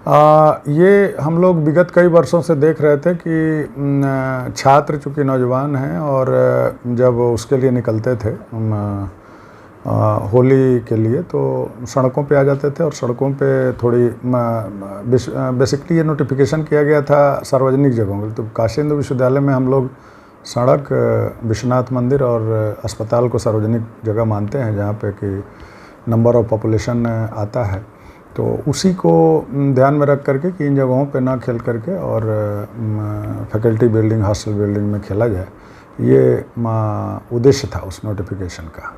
ये हम लोग विगत कई वर्षों से देख रहे थे कि छात्र चूँकि नौजवान हैं और जब उसके लिए निकलते थे होली के लिए तो सड़कों पे आ जाते थे और सड़कों पे थोड़ी बेसिकली ये नोटिफिकेशन किया गया था सार्वजनिक जगहों पर। तो काशी हिंदू विश्वविद्यालय में हम लोग सड़क, विश्वनाथ मंदिर और अस्पताल को सार्वजनिक जगह मानते हैं जहाँ पे कि नंबर ऑफ पॉपुलेशन आता है। तो उसी को ध्यान में रख करके कि इन जगहों पे ना खेल करके और फैकल्टी बिल्डिंग, हॉस्टल बिल्डिंग में खेला जाए, ये उद्देश्य था उस नोटिफिकेशन का।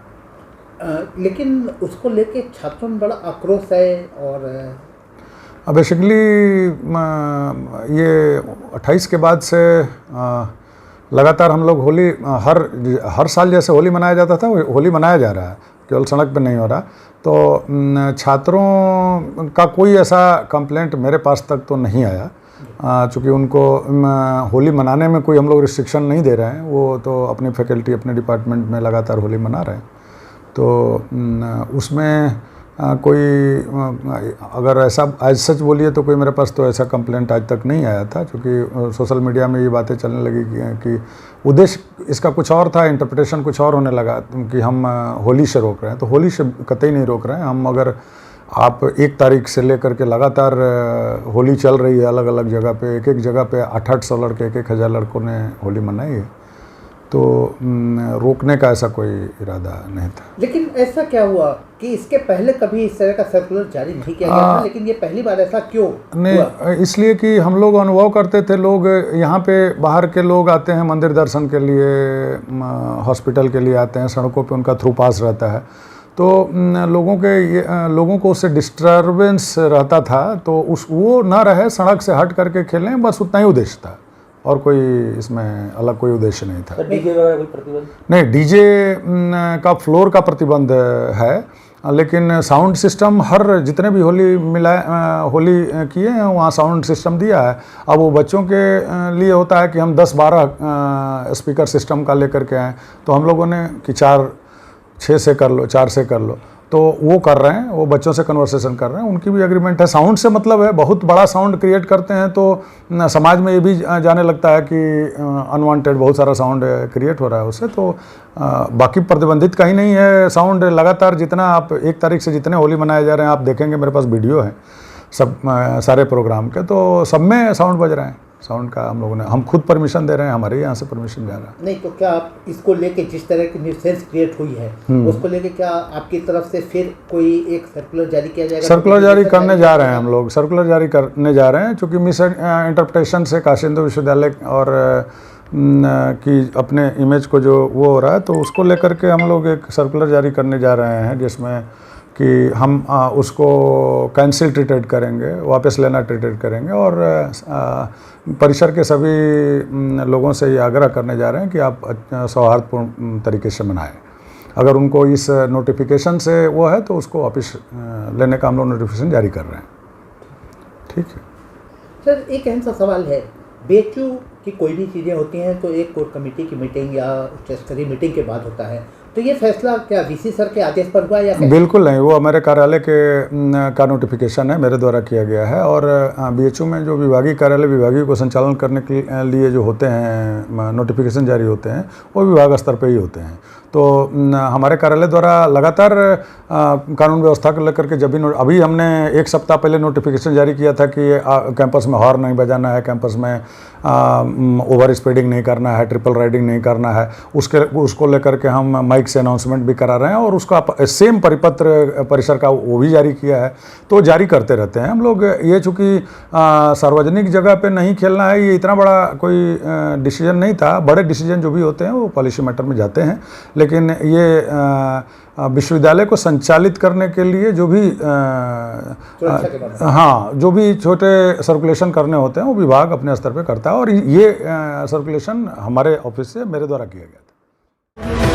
लेकिन उसको लेके छात्रों में बड़ा आक्रोश है और बेसिकली ये 28 के बाद से लगातार हम लोग होली हर साल जैसे होली मनाया जाता था होली मनाया जा रहा है, केवल सड़क पे नहीं हो रहा। तो छात्रों का कोई ऐसा कंप्लेंट मेरे पास तक तो नहीं आया, चूँकि उनको होली मनाने में कोई हम लोग रिस्ट्रिक्शन नहीं दे रहे हैं। वो तो अपनी फैकल्टी, अपने डिपार्टमेंट में लगातार होली मना रहे हैं। तो उसमें कोई अगर ऐसा आज सच बोलिए तो कोई मेरे पास तो ऐसा कंप्लेंट आज तक नहीं आया था, क्योंकि सोशल मीडिया में ये बातें चलने लगी कि उद्देश्य इसका कुछ और था, इंटरप्रिटेशन कुछ और होने लगा कि हम होली से रोक रहे हैं। तो होली से कतई नहीं रोक रहे हैं हम। अगर आप 1 तारीख से लेकर के लगातार होली चल रही है अलग अलग जगह पे, एक जगह पे 800 लड़के, 1,000 लड़कों ने होली मनाई है, तो रोकने का ऐसा कोई इरादा नहीं था। लेकिन ऐसा क्या हुआ कि इसके पहले कभी इस तरह का सर्कुलर जारी नहीं किया गया था, लेकिन ये पहली बार ऐसा क्यों नहीं? इसलिए कि हम लोग अनुभव करते थे, लोग यहाँ पे बाहर के लोग आते हैं मंदिर दर्शन के लिए, हॉस्पिटल के लिए आते हैं, सड़कों पे उनका थ्रू पास रहता है, तो लोगों को उससे डिस्टर्बेंस रहता था। तो वो ना रहे, सड़क से हट करके खेलें, बस उतना ही उद्देश्य था और कोई इसमें अलग कोई उद्देश्य नहीं था। डीजे वगैरह कोई प्रतिबंध नहीं, डीजे का फ्लोर का प्रतिबंध है, लेकिन साउंड सिस्टम हर जितने भी होली किए हैं वहाँ साउंड सिस्टम दिया है। अब वो बच्चों के लिए होता है कि हम 10-12 स्पीकर सिस्टम का लेकर के आए, तो हम लोगों ने कि 6 से कर लो, 4 से कर लो, तो वो कर रहे हैं, वो बच्चों से कन्वर्सेशन कर रहे हैं, उनकी भी एग्रीमेंट है। साउंड से मतलब है, बहुत बड़ा साउंड क्रिएट करते हैं तो समाज में ये भी जाने लगता है कि अनवांटेड बहुत सारा साउंड क्रिएट हो रहा है उससे। तो बाकी प्रतिबंधित कहीं नहीं है। साउंड लगातार जितना आप 1 तारीख से जितने होली मनाए जा रहे हैं, आप देखेंगे मेरे पास वीडियो है सब सारे प्रोग्राम के, तो सब में साउंड बज रहे हैं। साउंड का हम खुद परमिशन दे रहे हैं, हमारे यहाँ से परमिशन जा रहा है। नहीं तो क्या आप इसको लेके जिस तरह की न्यूसेंस क्रिएट हुई है उसको लेके क्या आपकी तरफ से फिर कोई एक सर्कुलर जारी किया जाएगा? सर्कुलर जारी करने जा रहे हैं हम लोग, सर्कुलर जारी करने जा रहे हैं, चूँकि मिस इंटरप्रिटेशन से काशी हिंदू विश्वविद्यालय और कि अपने इमेज को जो वो हो रहा है, तो उसको लेकर के हम लोग एक सर्कुलर जारी करने जा रहे हैं, जिसमें कि हम उसको कैंसिल ट्रीटेड करेंगे, वापस लेना ट्रीटेड करेंगे, और परिसर के सभी लोगों से ये आग्रह करने जा रहे हैं कि आप सौहार्दपूर्ण तरीके से मनाएं। अगर उनको इस नोटिफिकेशन से वो है तो उसको वापस लेने का हम लोग नोटिफिकेशन जारी कर रहे हैं। ठीक है सर, एक अहम सा सवाल है, बीएचयू की कोई भी चीज़ें होती हैं तो एक कोर कमेटी की मीटिंग या उच्च स्तरीय मीटिंग के बाद होता है, तो ये फैसला क्या वीसी सर के आदेश पर हुआ या क्या? बिल्कुल नहीं, वो मेरे कार्यालय का नोटिफिकेशन है, मेरे द्वारा किया गया है। और बीएचयू में जो विभागीय कार्यालय विभागीय को संचालन करने के लिए जो होते हैं नोटिफिकेशन जारी होते हैं, वो विभाग स्तर पे ही होते हैं। तो हमारे कार्यालय द्वारा लगातार कानून व्यवस्था को लेकर के जब भी अभी हमने 1 सप्ताह पहले नोटिफिकेशन जारी किया था कि कैंपस में हॉर्न नहीं बजाना है, कैंपस में ओवर स्पीडिंग नहीं करना है, ट्रिपल राइडिंग नहीं करना है, उसको लेकर के हम माइक से अनाउंसमेंट भी करा रहे हैं, और उसका सेम परिपत्र परिसर का वो भी जारी किया है। तो जारी करते रहते हैं हम लोग। ये चूँकि सार्वजनिक जगह पे नहीं खेलना है, ये इतना बड़ा कोई डिसीजन नहीं था। बड़े डिसीजन जो भी होते हैं वो पॉलिसी मैटर में जाते हैं, लेकिन ये विश्वविद्यालय को संचालित करने के लिए जो भी जो भी छोटे सर्कुलेशन करने होते हैं वो विभाग अपने स्तर पे करता है, और ये सर्कुलेशन हमारे ऑफिस से मेरे द्वारा किया गया था।